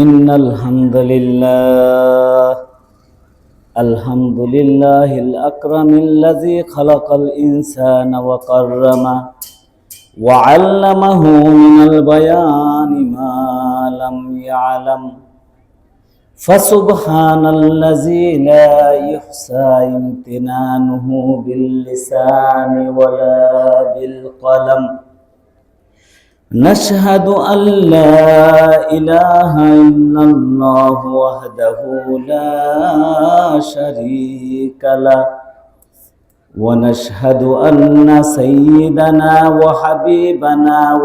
إن الحمد لله الأكرم الذي خلق الإنسان وكرمه وعلمه من البيان ما لم يعلم فسبحان الذي لا يحصى امتنانه باللسان ولا بالقلم نشهد أن لا إله إلا الله وحده لا شريك له ونشهد أن سيدنا وحبيبنا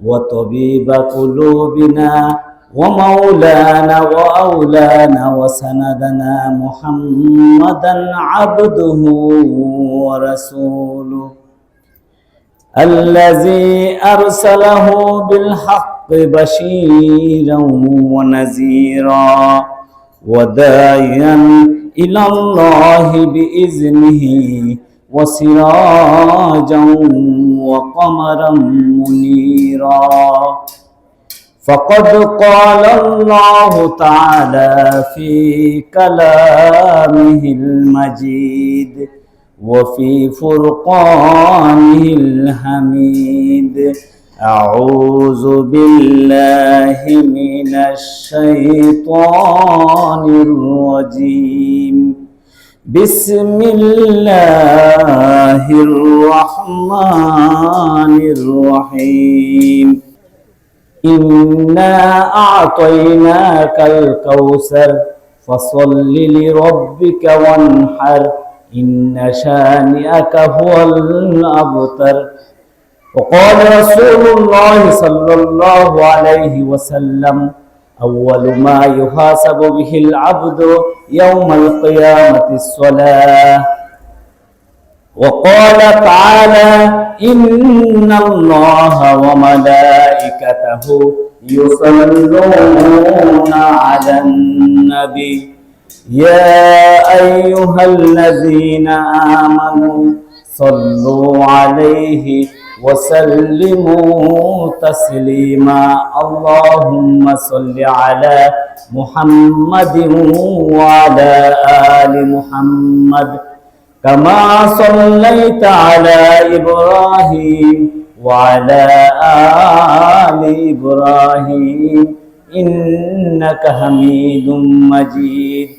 وطبيب قلوبنا ومولانا وأولانا وسندنا محمدا عبده ورسوله الذي أرسله بالحق بشيرا ونذيرا وداعيا إلى الله بإذنه وسراجا وقمرا منيرا فقد قال الله تعالى في كلامه المجيد وفي فرقانه الحميد أعوذ بالله من الشيطان الرجيم بسم الله الرحمن الرحيم إنا أعطيناك الكوثر فصل لربك وانحر إن شانئك هو الأبتر وقال رسول الله صلى الله عليه وسلم أول ما يحاسب به العبد يوم القيامة الصلاة وقال تعالى إن الله وملائكته يصلون على النبي يا أيها الذين آمنوا صلوا عليه وسلموا تسليما اللهم صل على محمد وعلى آل محمد كما صليت على إبراهيم وعلى آل إبراهيم إنك حميد مجيد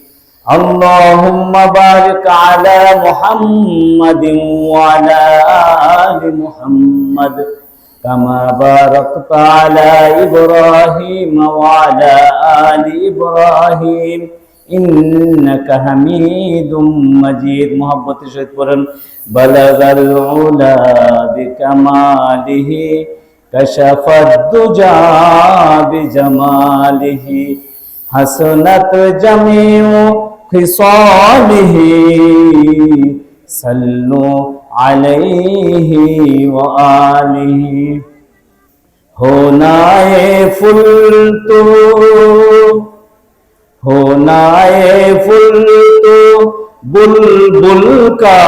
اللهم بارك على محمد وعلى آل محمد كما باركت على إبراهيم وعلى آل إبراهيم إنك حميد مجيد محبت شهد قرن بلغ العلا بكماله كشف الدجى بجماله حسنت جميع خصاله صلوا عليه وآله होनाए full तो बुलबुल का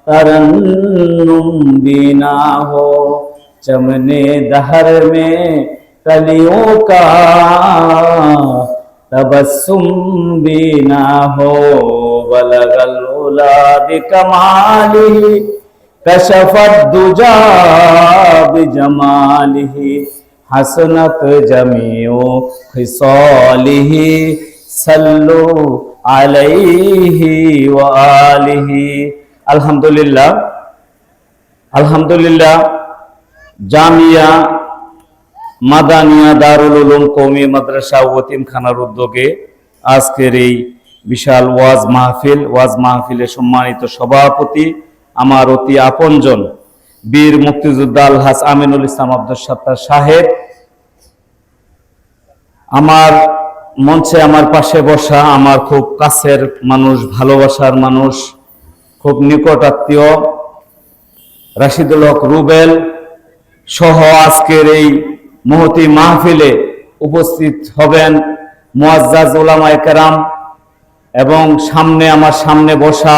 तरन्नुम बिना हो चमने दहर में कलियों का तबस्सुम बिना हो बलगल उला बिकमालिही कशफत दुजा बिजमालिही हसनत जमीओ खिसालिही सल्लु अलैहि व आलिही अल्हम्दुलिल्लाह জামিয়া মাদানিয়া দারুল উলুম কওমি মাদ্রাসা ও এতিমখানার উদ্যোগে আজকের এই বিশাল ওয়াজ মাহফিলের সম্মানিত সভাপতি আমার অতি আপনজন বীর মুক্তিযোদ্ধা আলহাজ আমিনুল ইসলাম আব্দুল সাত্তার সাহেব, আমার মঞ্চে আমার পাশে বসা আমার খুব কাছের মানুষ, ভালোবাসার মানুষ, খুব নিকট আত্মীয় রাশিদুল হক রুবেল সহ আজকের এই মহতি মাহফিলে উপস্থিত হবেন মুআজ্জাজ উলামায়ে কেরাম এবং আমার সামনে বসা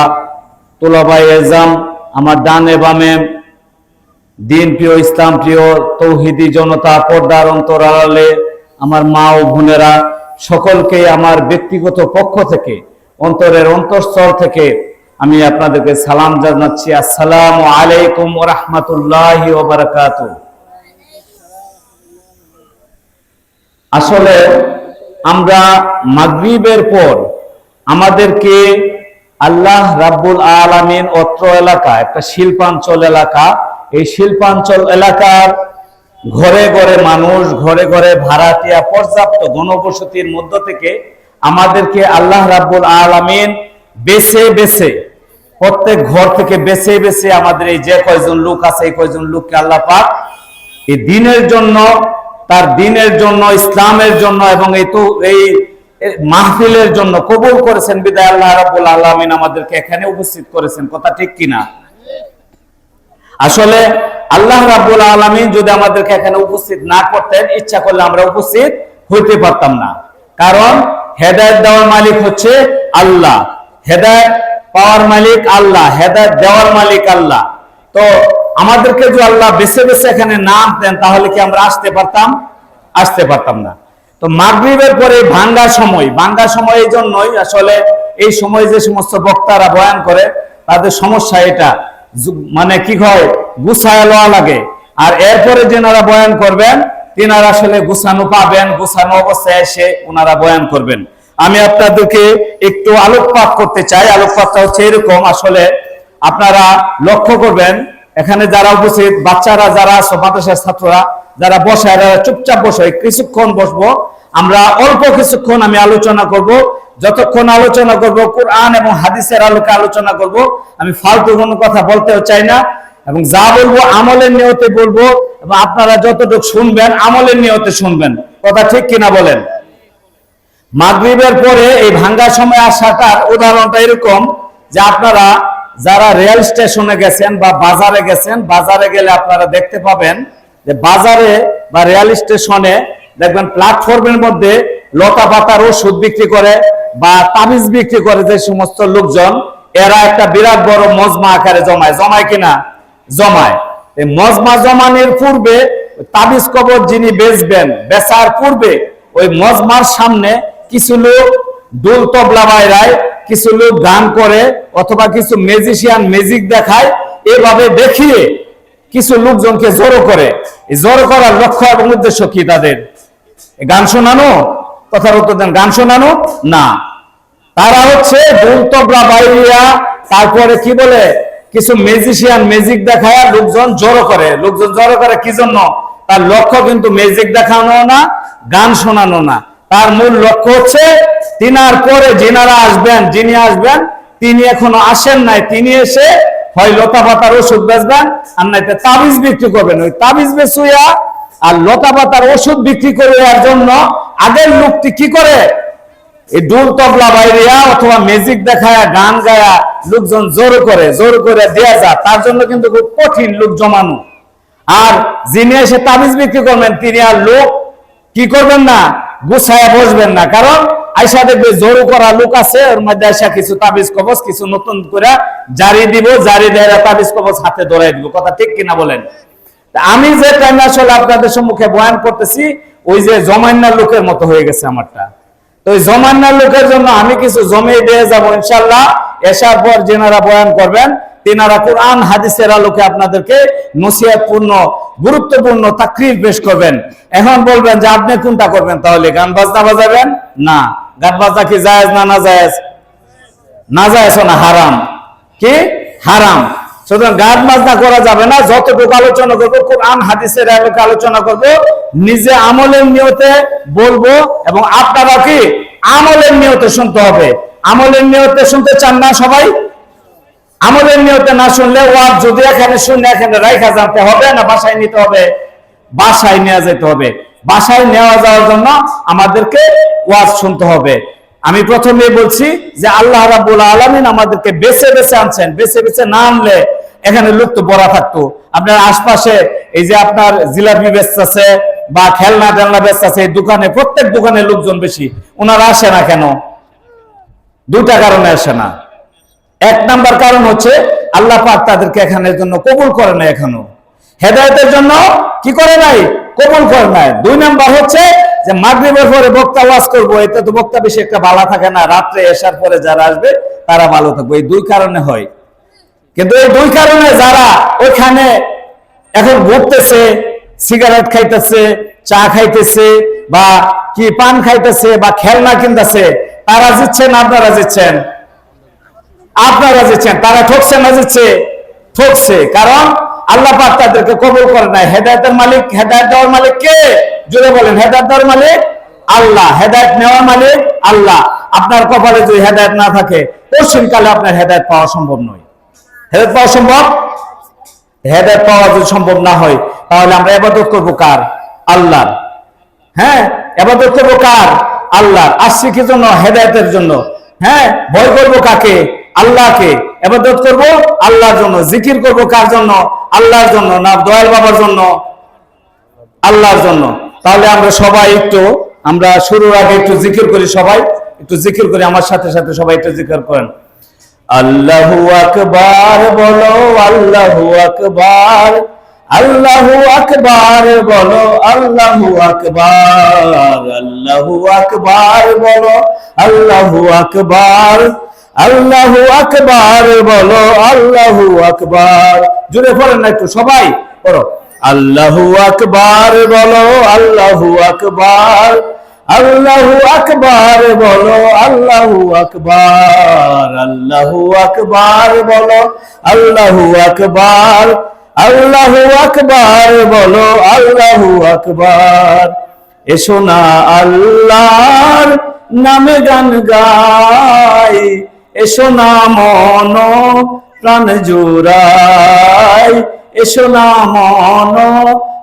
তোলাবায়ে এজাম, আমার ডানে বামে দিন প্রিয়, ইসলাম প্রিয়, তৌহিদি জনতা, পর্দার অন্তরালে আমার মা ও বোনেরা, সকলকে আমার ব্যক্তিগত পক্ষ থেকে, অন্তরের অন্তঃস্থল থেকে আমি আপনাদেরকে সালাম জানাচ্ছি। আসসালামু আলাইকুম ওয়া রাহমাতুল্লাহি ওয়া বারাকাতুহু। আসলে আমরা মাগরিবের পর আমাদেরকে আল্লাহ রাব্বুল আলামিন অত্র এলাকা একটা শিল্পাঞ্চল এলাকা, এই শিল্পাঞ্চল এলাকার ঘরে ঘরে মানুষ, ঘরে ঘরে ভাড়াটিয়া পর্যাপ্ত ঘনবসতির মধ্য থেকে আমাদেরকে আল্লাহ রাব্বুল আলামিন বেছে বেছে, প্রত্যেক ঘর থেকে বেছে বেছে আমাদের এই যে কয়জন লোক আছে, এই কয়জন লোককে আল্লাহ পাক এই দিনের জন্য, তার দিনের জন্য, ইসলামের জন্য এবং এই মাহফিলের জন্য কবুল করেছেন। বিদায় আল্লাহ রাব্বুল আলামিন আমাদেরকে এখানে উপস্থিত করেছেন। কথা ঠিক কিনা? আসলে আল্লাহ রাব্বুল আলামিন যদি আমাদেরকে এখানে উপস্থিত না করতেন, ইচ্ছা করলে আমরা উপস্থিত হইতে পারতাম না। কারণ হেদায়েত দেওয়ার মালিক হচ্ছে আল্লাহ, হেদায়েত পাওয়ার মালিক আল্লাহ, হেদায়েত দেওয়ার মালিক আল্লাহ। তো আমাদেরকে যদি আল্লাহ বেছে বেছে এখানে না আনতেন, তাহলে কি আমরা আসতে পারতাম? আসতে পারতাম না। তো মাগরিবের পরে ভাঙ্গা সময় এই জন্যই, আসলে এই সময় যে সমস্ত বক্তারা বয়ান করে তাদের সমস্যা এটা, মানে কি হয়, গুছায় লওয়া লাগে। আর এরপরে যেনারা বয়ান করবেন তিনারা আসলে গুছানো পাবেন, গুছানো অবস্থায় এসে ওনারা বয়ান করবেন। আমি আপনাদেরকে একটু আলোকপাত করতে চাই। আলোকপাতটা হচ্ছে এরকম, আসলে আপনারা লক্ষ্য করবেন এখানে যারা উপস্থিত, বাচ্চারা যারা আছে, মাদ্রাসার ছাত্ররা যারা বসে, এরা চুপচাপ বসে, কিছুক্ষণ বসবো আমরা, অল্প কিছুক্ষণ আমি আলোচনা করব। যতক্ষণ আলোচনা করব কোরআন এবং হাদিসের আলোকে আলোচনা করব। আমি ফালতু কোনো কথা বলতেও চাই না, এবং যা বলবো আমলের নিয়তে বলবো, এবং আপনারা যতটুকু শুনবেন আমলের নিয়তে শুনবেন। কথা ঠিক কিনা বলেন? মাগরিবের পরে এই ভাঙ্গা সময় আসাটার উদাহরণটা এরকম যে, আপনারা যারা রেল স্টেশনে গেছেন বা বাজারে গেছেন, বাজারে গেলে আপনারা দেখতে পাবেন যে বাজারে বা রেল স্টেশনে দেখবেন প্ল্যাটফর্মের মধ্যে লতা পাতার ওষুধ বিক্রি করে বা তাবিজ বিক্রি করে যে সমস্ত লোকজন, এরা একটা বিরাট বড় মজমা আকারে জমায় কিনা? জমায়। এই মজমা জমানোর পূর্বে তাবিজ কবর যিনি বেচবেন, বেচার পূর্বে ওই মজমার সামনে কিছু লোক ডোল তবলা বাজায়, কিছু লোক গান করে, অথবা কিছু ম্যাজিশিয়ান ম্যাজিক দেখায়। এভাবে দেখিয়ে কিছু লোকজনকে জড়ো করে। এই জড়ো করার লক্ষ্য এবং উদ্দেশ্য কি তাদের? গান শোনানো? কথার উত্তর দেন। গান শোনানো না, তারা হচ্ছে ডোল তবলা বাজাইয়া, তারপরে কি বলে, কিছু ম্যাজিশিয়ান ম্যাজিক দেখায় লোকজন জড়ো করে। লোকজন জড়ো করে কি জন্য? তার লক্ষ্য কিন্তু ম্যাজিক দেখানো না, গান শোনানো না। তার মূল লক্ষ্য হচ্ছে তিনার পরে যিনারা আসবেন, যিনি আসবেন তিনি এখনো আসেন নাই, তিনি এসে হয় লতা পাতার ওষুধ বেচবেন, আর নাইতে তাবিজ বিক্রি করবেন। ওই তাবিজ বেচুইয়া আর লতা পাতার ওষুধ বিক্রি করার জন্য আগের লোকটি কি করে, এই ডোল তবলা বাইরিয়া অথবা ম্যাজিক দেখায়, গান গায়া লোকজন জোর করে দেয়া যায়। তার জন্য কিন্তু খুব কঠিন লোক জমানো। আর যিনি এসে তাবিজ বিক্রি করবেন, তিনি আর লোক কি করবেন না, গুছায়া বসবেন না। কারণ আয়সা দেখবে জোর করা লোক আছে, ওর মধ্যে আয়সা কিছু তাবিজ কবজ কিছু নতুন করে জারি দিব, জারি দেয় তাবিজ কবজ হাতে ধরাই দিব। কথা ঠিক কিনা বলেন? আমি যে টাইমে আসলে আপনাদের সম্মুখে বয়ান করতেছি, ওই যে জমান্নার লোকের মতো হয়ে গেছে আমারটা। তো ওই জমান্নার লোকের জন্য আমি কিছু জমিয়ে দিয়ে যাবো ইনশাল্লাহ। এসার পর যেনারা বয়ান করবেন তিনারা কোরআন হাদিসের আলোকে আপনাদেরকে নসিহতপূর্ণ, গুরুত্বপূর্ণ তাকরীর পেশ করবেন। এখন বলবেন যে আপনি কোনটা করবেন? তাহলে গান বাজনা বাজাবেন না? গান বাজনা কি জায়েজ না নাজায়েজ? নাজায়েজ না হারাম? কি হারাম? সুতরাং গান বাজনা করা যাবে না। যতটুকু আলোচনা করবো কোরআন হাদিসের আলোকে আলোচনা করব, নিজে আমলের নিয়তে বলবো, এবং আপনারা কি আমলের নিয়তে শুনতে হবে। আমলের নিয়তে শুনতে চান না সবাই? আমলের নিয়তে না শুনলে ওয়াজ যদি এখানে শুনে এখানে রাইখা জানতে হবে না, বাসায় নিতে হবে? বাসায় নেওয়া যেতে হবে। বাসায় নেওয়া যাওয়ার জন্য আমাদেরকে ওয়াজ শুনতে হবে। আমি প্রথমে বলছি যে আল্লাহ রাব্বুল আলামিন আমাদেরকে বেছে বেছে আনছেন। বেছে বেছে না আনলে এখানে লোক তো বড়া থাকতো। আপনার আশপাশে এই যে আপনার জিলাপি বেচতেছে বা খেলনা টেলনা বেচতেছে, এই দোকানে, প্রত্যেক দোকানে লোকজন বেশি। ওনারা আসে না কেন? দুটা কারণে আসে না। এক নাম্বার কারণ হচ্ছে আল্লাহ পাক তাদেরকে এখানের জন্য কবুল করে না এখনো। হেদায়েতের জন্য কি করে নাই, কবুল করে নাই। 2 নাম্বার হচ্ছে যে মাগরিবের পরে বক্তা ওয়াজ করবো, এতে তো বক্তা বেশি একটা ভালো থাকে না, রাত্রে এশার পরে যারা আসবে তারা ভালো থাকবে, এই 2 কারণে হয়। কিন্তু এই 2 কারণে যারা ওইখানে এখন ঘুরতেছে, সিগারেট খাইতেছে, চা খাইতেছে, বা কি পান খাইতেছে, বা খেলনা কিনতেছে, তারা জিতছেন আপনারা জিতছেন? আপনারা জিতছেন। তারা ঠকছে না জিতছে? ঠকছে। কারণ আল্লাহ পাক তাদেরকে কবুল করে নাই। হেদায়েতের মালিক, হেদায়েত দেওয়ার মালিক কে? জোরে বলেন। হেদায়েত দেওয়ার মালিক আল্লাহ, হেদায়েত নেওয়ার মালিক আল্লাহ। আপনার কপালে যদি হেদায়েত না থাকে, পশ্চিমকালে আপনার হেদায়েত পাওয়া সম্ভব নয়। হেদায়েত পাওয়া সম্ভব? হেদায়েত পাওয়া যদি সম্ভব না হয়, তাহলে আমরা ইবাদত করব কার? আল্লাহর। হ্যাঁ, ইবাদত করব কার? আল্লাহর। আসছে কি জন্য? হেদায়েতের জন্য। হ্যাঁ, ভয় করব কাকে? আল্লাহকে। ইবাদত করব আল্লাহর জন্য। জিকির করব কার জন্য? আল্লাহর জন্য। না দয়াল বাবার জন্য? আল্লাহর জন্য। তাহলে আমরা সবাই একটু, আমরা শুরুর আগে একটু জিকির করি, সবাই একটু জিকির করি, আমার সাথে সাথে সবাই একটু জিকির করেন। আল্লাহু আকবার বলো, আল্লাহু আকবার, আল্লাহু আকবার বলো, আল্লাহু আকবার, আল্লাহু আকবার বলো, আল্লাহু আকবার, আল্লাহু আকবার বলো, আল্লাহু আকবার। জুড়ে পড়েন না একটু, সবাই পড়ো। আল্লাহু আকবার বলো, আল্লাহু আকবার, আল্লাহু আকবার বলো, আল্লাহু আকবার, আল্লাহু আকবার বলো, আল্লাহু আকবার, আল্লাহু আকবার বলো, আল্লাহু আকবার। এসো না আল্লাহর নামে গান গাই, এসো না মন প্রাণ জোড়াই, এসো না মন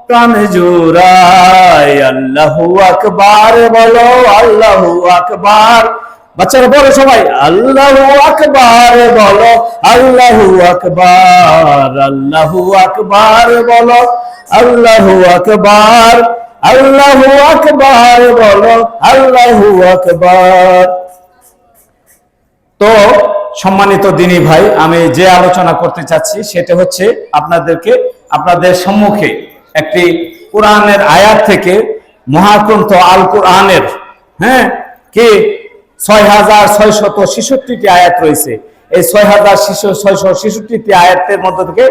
প্রাণ জোড়াই। আল্লাহু আকবার বলো, আল্লাহু আকবার। বাচ্চারা বলো সবাই, আল্লাহু আকবার বলো, আল্লাহু আকবার, আল্লাহু আকবার বলো, আল্লাহু আকবার, আল্লাহু আকবার বলো, আল্লাহু আকবার। তো সম্মানিত দিনী ভাই, আমি যে আলোচনা করতে চাচ্ছি সেটা হচ্ছে আপনাদেরকে, আপনাদের সম্মুখে একটি কোরআনের আয়াত থেকে, মহাগ্রন্থ আল কোরআনের, হ্যাঁ, কি 6666টি আয়াত রয়েছে। এই 6666টি আয়াতের মধ্যে থেকে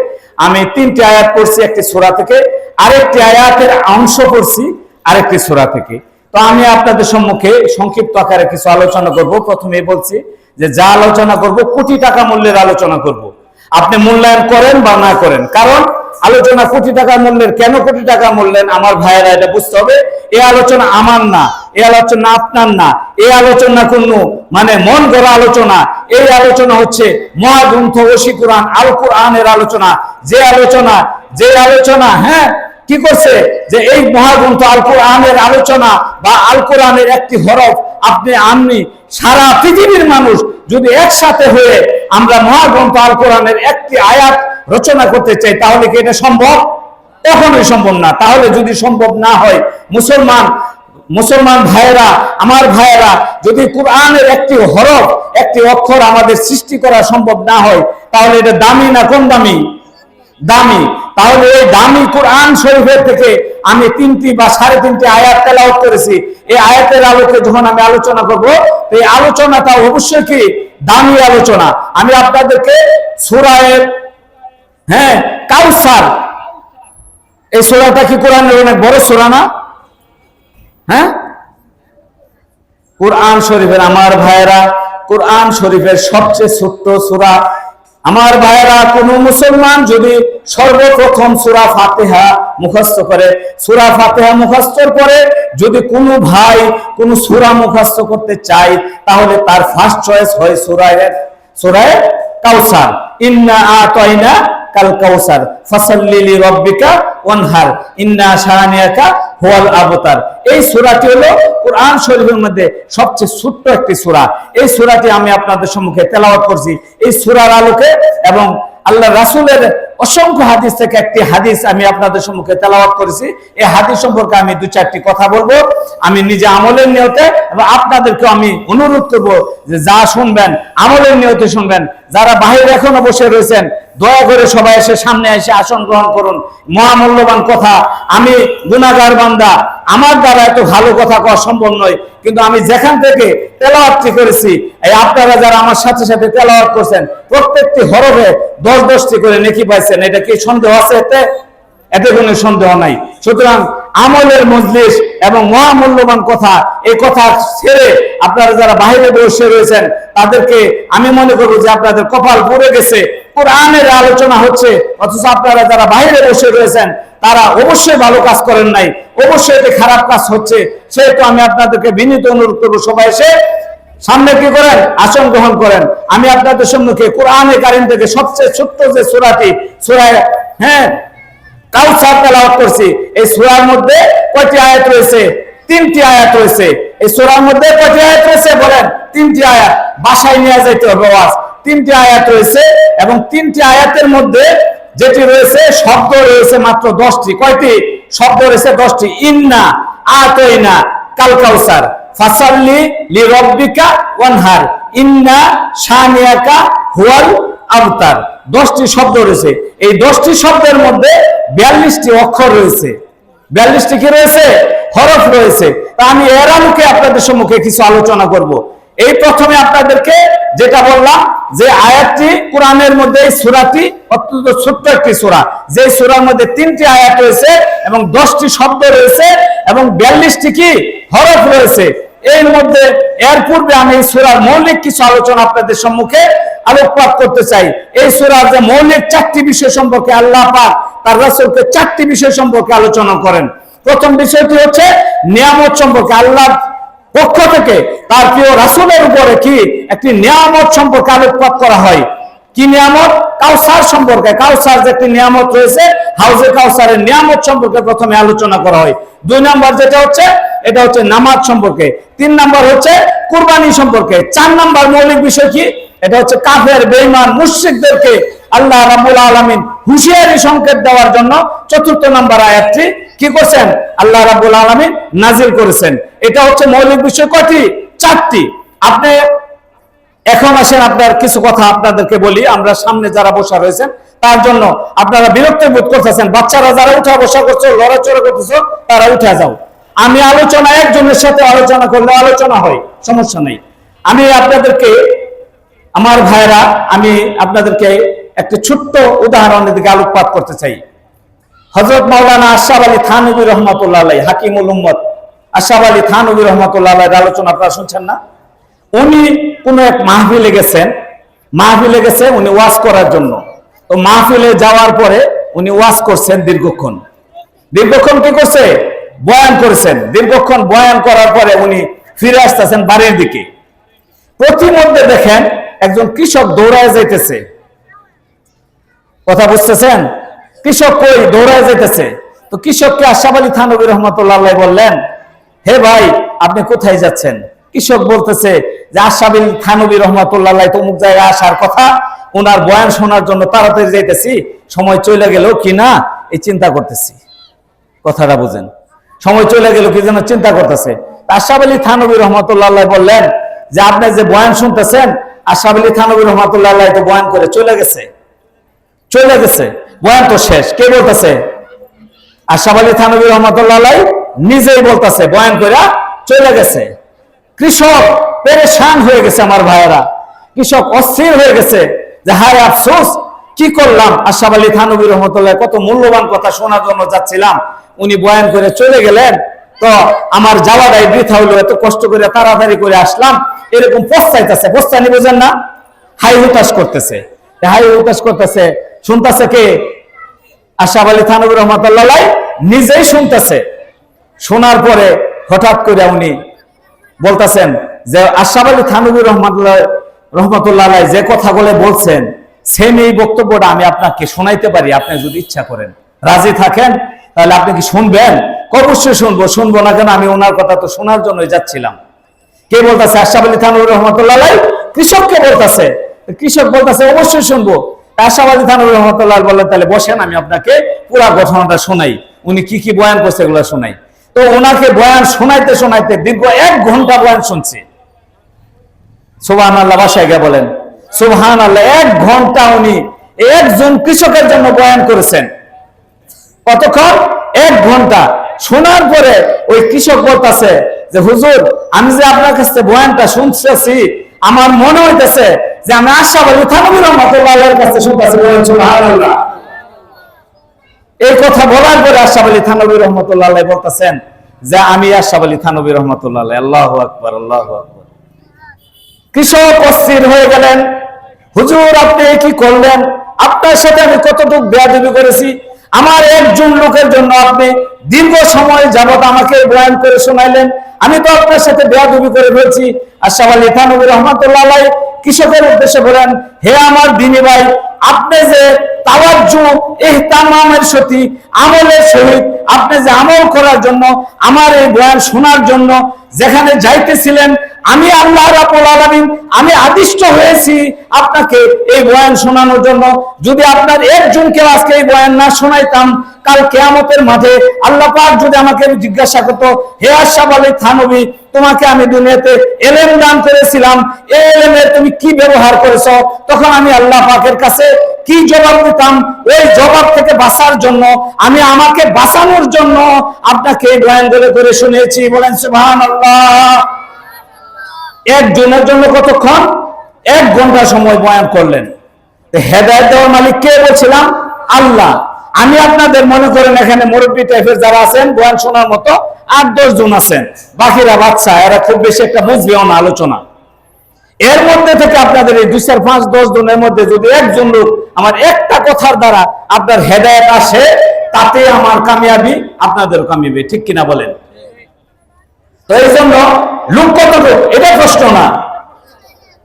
আমি 3টি আয়াত পড়ছি একটি সূরা থেকে, আরেকটি আয়াতের অংশ পড়ছি আরেকটি সূরা থেকে। তো আমি আপনাদের সম্মুখে সংক্ষিপ্ত আকারে কিছু আলোচনা করব। প্রথমেই বলছি যে যা আলোচনা করব কোটি টাকা মূল্যের আলোচনা করব। আপনি মূল্যায়ন করেন বা না করেন, কারণ আলোচনা কোটি টাকা মূল্যের। কেন কোটি টাকা মূল্যের? আমার ভাইয়েরা এটা বুঝতে হবে। এই আলোচনা আমার না, এই আলোচনা আপনার না, এই আলোচনা কোনো মানে মন গড়া আলোচনা। এই আলোচনা হচ্ছে মহাগ্রন্থ ওশী কোরআন আল কোরআনের আলোচনা। যে আলোচনা হ্যাঁ কি করছে, যে এই মহাগ্রন্থ আল কোরআনের আলোচনা বা আল কোরআনের একটি হরফ আমি সারা পৃথিবীর মানুষ যদি একসাথে হয়ে আমরা মহাগ্রন্থ আল কোরআনের একটি আয়াত রচনা করতে চাই, তাহলে কি এটা সম্ভব? কখনোই সম্ভব না। তাহলে যদি সম্ভব না হয়, মুসলমান ভাইয়েরা, আমার ভাইয়েরা, যদি কোরআনের একটি হরফ, একটি অক্ষর আমাদের সৃষ্টি করা সম্ভব না হয়, তাহলে এটা দামি না কম দামি? দামি। তাহলে এই দামি কোরআন শরীফের থেকে আমি 3টি বা 3.5টি আয়াত তেলাওয়াত করেছি। এই আয়াতের আলোকে যখন আমি আলোচনা করব, এই আলোচনাটা অবশ্যই কি দামি আলোচনা। আমি আপনাদেরকে সূরা কাউসার, এই সূরাটা কি কোরআনের অনেক বড় সূরা না? হ্যাঁ, কোরআন শরীফের, আমার ভাইয়েরা, কোরআন শরীফের সবচেয়ে ছোট্ট সূরা। আমার ভাইয়েরা, কোন মুসলমান যদি সর্বপ্রথম সূরা ফাতিহা মুখস্থ করে, সূরা ফাতিহা মুখস্থর পরে যদি কোনো ভাই কোন সূরা মুখস্থ করতে চায়, তাহলে তার ফার্স্ট চয়েস হয় সূরা কাউসার। ইন্না আতাইনা কাল কাউসার ফাসাল্লি লিরাব্বিকা ওয়ানহার ইন্না শানিয়াকা হুয়াল আবতার। এই সূরাটি হলো কোরআন শরীফের মধ্যে সবচেয়ে ছোট্ট একটি সূরা। এই সূরাটি আমি আপনাদের সম্মুখে তেলাওয়াত করছি। এই সূরার আলোকে এবং আল্লাহ রাসূলের অসংখ্য হাদিস থেকে একটি হাদিস আমি আপনাদের সম্মুখে তেলাওয়াত করেছি। এই হাদিস সম্পর্কে আমি 2-4টি কথা বলবো, আমি নিজে আমলের নিয়তে, এবং আপনাদেরকে আমি অনুরোধ করব যে যা শুনবেন আমলের নিয়তে শুনবেন। যারা বাইরে এখনো বসে রয়েছেন, দয়া করে সবাই এসে সামনে এসে আসন গ্রহণ করুন। মহামূল্যবান কথা, আমি গুনাহগার বান্দা, আমার দ্বারা এত ভালো কথা কওয়া সম্ভব নয়, কিন্তু আমি যেখান থেকে তেলাওয়াতটি করেছি, এই আপনারা যারা আমার সাথে সাথে তেলাওয়াত করছেন প্রত্যেকটি হরফে 10-10টি করে নেকি পাইছেন। এটা কি সন্দেহ আছে? এতে কোনো সন্দেহ নাই। সুতরাং আমলের মজলিস এবং মহামূল্যবান কথা, এই কথা ছেড়ে আপনারা যারা বাইরে বসে রয়েছেন তাদেরকে আমি মনে করবো যে আপনাদের কপাল পুড়ে গেছে। কোরআনের আলোচনা হচ্ছে, অথচ আপনারা যারা বাইরে বসে রয়েছেন তারা অবশ্যই ভালো কাজ করেন নাই, অবশ্যই এতে খারাপ কাজ হচ্ছে। সেহেতু আমি আপনাদেরকে বিনীত অনুরোধ করবো, সবাই এসে সামনে কি করেন, আসন গ্রহণ করেন। আমি আপনাদের সম্মুখে কোরআনে কারীম থেকে সবচেয়ে ছোট্ট যে সূরাটি, সূরা কাউসার তেলাওয়াত করছি। এই সূরার মধ্যে কয়টি আয়াত রয়েছে? 3টি আয়াত রয়েছে। এই সূরার মধ্যে কয়টি আয়াত রয়েছে বলেন? 3টি আয়াত। বাসায় নিয়ে যাইতে হবে ওয়াজ। 3টি আয়াত রয়েছে এবং 3টি আয়াতের মধ্যে যেটি রয়েছে শব্দ রয়েছে মাত্র 10টি। কয়টি শব্দ রয়েছে? 10টি। ইন্না আতাইনা কাল কাউসার ফাসাল্লি লিরাব্বিকা ওয়ানহার ইন্না শানিয়াকা হুয়াল আবতার। 10টি শব্দ রয়েছে। এই 10টি শব্দের মধ্যে 42টি অক্ষর রয়েছে। 42টি কি রয়েছে? হরফ রয়েছে। তা আমি এর আলোকে আপনাদের সম্মুখে কিছু আলোচনা করব। এই প্রথমে আপনাদেরকে যেটা বললাম যে আয়াতটি কোরআনের মধ্যে, এই সূরাটি অত্যন্ত ছোট্ট একটি সূরা, যে সূরার মধ্যে 3টি আয়াত রয়েছে এবং 10টি শব্দ রয়েছে এবং 42টি কি হরফ রয়েছে। এর মধ্যে এর পূর্বে আমি এই সূরার মৌলিক কিছু আলোচনা আপনাদের সম্মুখে আলোকপাত করতে চাই। এই সূরার যে মৌলিক 4টি বিষয় সম্পর্কে আল্লাহ পাক তার রাসূলকে 4টি বিষয় সম্পর্কে আলোচনা করেন। প্রথম বিষয়টি হচ্ছে নিয়ামত সম্পর্কে। আল্লাহর পক্ষ থেকে তার প্রিয় রাসূলের উপরে কি একটি নিয়ামত সম্পর্কে আলোকপাত করা হয়। কি নিয়ামত? কাউসার সম্পর্কে। কাউসার যে একটি নিয়ামত রয়েছে, হাউজে কাউসারের নিয়ামত সম্পর্কে প্রথমে আলোচনা করা হয়। 2 নম্বর যেটা হচ্ছে, এটা হচ্ছে নামাজ সম্পর্কে। 3 নম্বর হচ্ছে কুরবানি সম্পর্কে। 4 নম্বর মৌলিক বিষয় কি? এটা হচ্ছে কাফের, বেঈমান, মুশরিকদেরকে আল্লাহ রাব্বুল আলামিন হুঁশিয়ারি সংকেত দেওয়ার জন্য 4র্থ নম্বর আয়াতটি কি করছেন? আল্লাহ রাব্বুল আলামিন নাজিল করেছেন। এটা হচ্ছে মৌলিক বিষয় কয়টি? 4টি। আপনি এখন আসেন, আপনার কিছু কথা আপনাদেরকে বলি। আমরা সামনে যারা বসা রয়েছেন তার জন্য আপনারা বিরক্ত বোধ করতেছেন, বাচ্চারা যারা উঠা বসা করছো, লড়াচড়া করতেছো, তারা উঠে যাও। আমি আলোচনা একজনের সাথে আলোচনা করলে আলোচনা হয়, সমস্যা নেই। আমি আপনাদেরকে, আমার ভাইরা, আমি আপনাদেরকে একটি ছোট্ট উদাহরণের দিকে আলোকপাত করতে চাই। হযরত মাওলানা আশরাফ আলী থানভী রহমাতুল্লাহ আলাইহি, হাকিমুল উম্মত আশরাফ আলী থানভী রহমাতুল্লাহ আলাইহির আলোচনা আপনারা শুনছেন না? উনি কোন এক মাহফিলে গেছেন, উনি ওয়াজ করার জন্য। তো মাহফিলে যাওয়ার পরে উনি ওয়াজ করছেন দীর্ঘক্ষণ কি করছে? বয়ান করেছেন। দীর্ঘক্ষণ বয়ান করার পরে উনি ফিরে আসতেছেন বাড়ির দিকে। প্রতিমধ্যে দেখেন একজন কৃষক দৌড়ায় যাইতেছে। কথা বুঝতেছেন? কৃষক কই দৌড়ায় যাইতেছে। তো কৃষককে আশরাফ আলী থানভী রহমাতুল্লাহ আলাইহি বললেন, হে ভাই, আপনি কোথায় যাচ্ছেন? কৃষক বলতেছে যে আশরাফ আলী থানভী রহমাতুল্লাহ আলাইহি তো অমুক জায়গায় আসার কথা, ওনার বয়ান শোনার জন্য তাড়াতাড়ি যাইতেছি, সময় চলে গেল কিনা এই চিন্তা করতেছি। কথাটা বুঝেন, সময় চলে গেল কি যেন চিন্তা করতেছে। আশরাফ আলী থানভী রহমাতুল্লাহ আলাইহি বললেন যে আপনি যে বয়ান শুনতেছেন, আশরাফ আলী থানভী রহমাতুল্লাহ আলাইহি তো বয়ান করে চলে গেছে, বয়ান তো শেষ। কে বলতেছে? আশরাফ আলী থানভী রহমাতুল্লাহ আলাইহি নিজেই বলতেছে বয়ান করে চলে গেছে। কৃষক পেরেশান হয়ে গেছে। আমার ভাইয়েরা, কৃষক অস্থির হয়ে গেছে যে হায় আফসোস, কি করলাম? আশরাফ আলী থানভী রহমাতুল্লাহ কত মূল্যবান কথা শোনার জন্য যাচ্ছিলাম, উনি বয়ান করে চলে গেলেন, তো আমার যাওয়াটাই বৃথা হলো। এত কষ্ট করে তাড়াতাড়ি করে আসলাম, এরকম পস্তাইতেছে। পস্তানি বোঝেন না? হাই হুতাশ করতেছে। শুনতেছে কে? আশরাফ আলী থানভী রহমাতুল্লাহ আলাইহি নিজেই শুনতেছে। শোনার পরে হঠাৎ করে উনি বলতেছেন যে আশরাফ আলী থানভী রহমাতুল্লাহ আলাইহি যে কথাগুলো বলছেন, সেম এই বক্তব্যটা আমি আপনাকে শোনাইতে পারি, আপনি যদি ইচ্ছা করেন, রাজি থাকেন, তাহলে আপনি কি শুনবেন? অবশ্যই শুনবো না কেন? আমি ওনার কথা তো শোনার জন্যই যাচ্ছিলাম। কে বলতেছে? আশরাফ আলী থানভী রহমাতুল্লাহ আলাইহি কৃষককে বলতেছে। কৃষক বলতেছে অবশ্যই শুনবো। আশরাফ আলী থানভী রহমাতুল্লাহ আলাইহি বললেন, তাহলে বসেন, আমি আপনাকে পুরো ঘটনাটা শোনাই, উনি কি কি বয়ান করছে এগুলো শোনাই। তো ওনাকে বয়ান শোনাইতে শোনাইতে দীর্ঘ 1 ঘন্টা বয়ান শুনছে। সুবহানাল্লাহ, বাসায় গিয়ে বলেন সুবহানাল্লাহ। 1 ঘন্টা উনি একজন কৃষকের জন্য বয়ান করেছেন। কতক্ষণ? 1 ঘন্টা। শোনার পরে ওই কৃষক বলতেছে যে হুজুর, আমি যে আপনার কাছে বয়ানটা শুনতেছি, আমার মনে হইতেছে যে আমি আশরাফ আলী থানভী রহমাতুল্লাহর কাছে শুনতেছি। সুবহানাল্লাহ। এই কথা বলার পরে আশরাফ আলী থানভী রহমাতুল্লাহ বলতেছেন যে আমি আশরাফ আলী থানভী রহমাতুল্লাহ। আল্লাহু আকবার, আল্লাহু আকবার। কৃষক অস্থির হয়ে গেলেন, হুজুর আপনি কি করলেন? আপনার সাথে আমি কতটুকু বেয়াদবি করেছি? আমার একজন লোকের জন্য আপনি দীর্ঘ সময় যাবত আমাকে বয়ান করে শোনাইলেন, আমি তো আপনার সাথে বেয়াদবি করে ফেলছি। আশরাফ আলী থানভী রহমাতুল্লাহ কৃষকের উদ্দেশ্যে বলেন, হে আমার দিনী ভাই, আপনি যে তাওয়াজ্জু ইহতিমামের সাথে আমলের সহিত আপনি যে আমল করার জন্য আমার এই বয়ান শোনার জন্য যেখানে যাইতেছিলেন, আমি আল্লাহ রাব্বুল আলামিন আমি আদিষ্ট হয়েছি আপনাকে এই বয়ান শোনানোর জন্য। যদি আপনার একজনকে আজকে এই বয়ান না শোনাইতাম, কাল কিয়ামতের মাঠে আল্লাহ পাক যদি আমাকে জিজ্ঞাসা করতো, হে আশরাফ আলী থানভী, তোমাকে আমি দুনিয়াতে ইলম দান করেছিলাম, এই ইলমের তুমি কি ব্যবহার করেছো, তখন আমি আল্লাহ পাকের কাছে কি জবাব দিতাম? ওই জবাব থেকে বাঁচার জন্য আমি আমাকে বাঁচানোর জন্য আপনাকে এই বয়ান করে শুনিয়েছি। বলেন সুবহানাল্লাহ। একজনের জন্য কতক্ষণ? 1 ঘন্টা সময় বয়ান করলেন। হেদায়েত দেওয়ার মালিক কে বলছিলাম? আল্লাহ। আমি আপনাদের মনে করেন এখানে মুরব্বী টাইপের যারা আছেন, বয়ান শোনার মতো 8-10 জন আছেন, বাকিরা বাচ্চা, এরা খুব বেশি একটা বুঝবেও না আলোচনা। এর মধ্যে থেকে আপনাদের এই 2, 4, 5, 10 জনের মধ্যে যদি একজন লোক আমার একটা কথার দ্বারা আপনার হেদায়েত আসে, তাতে আমার কামিয়াবি, আপনাদেরও কামিয়াবি। ঠিক কিনা বলেন? তো এই জন্য লোক কতটুকু এটা প্রশ্ন না।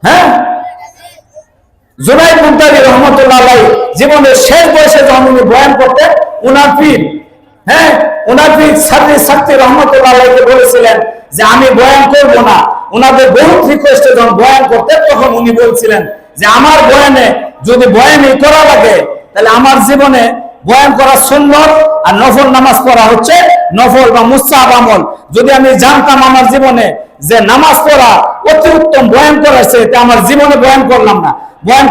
হ্যাঁ, জুনাইদ মুনতাজি রহমতুল্লাহ আলাইহি জীবনের শেষ বয়সে যখন উনি বয়ান করতেন, উনার পীর সাদী সাকতি রহমতুল্লাহ আলাইহি বলেছিলেন যে আমি বয়ান করব না। উনাদের বহু রিকোয়েস্টে যখন বয়ান করতেন, তখন উনি বলছিলেন যে আমার বয়ানে যদি বয়ানই করা লাগে, তাহলে আমার জীবনে বয়ান করা সুন্নত আর নফল নামাজ পড়া হচ্ছে নফল বা মুস্তাহাব আমল। যদি আমি জানতাম আমার জীবনে যে নামাজ পড়া অতি উত্তম, বয়ান করাছে, তে আমার জীবনে বয়ান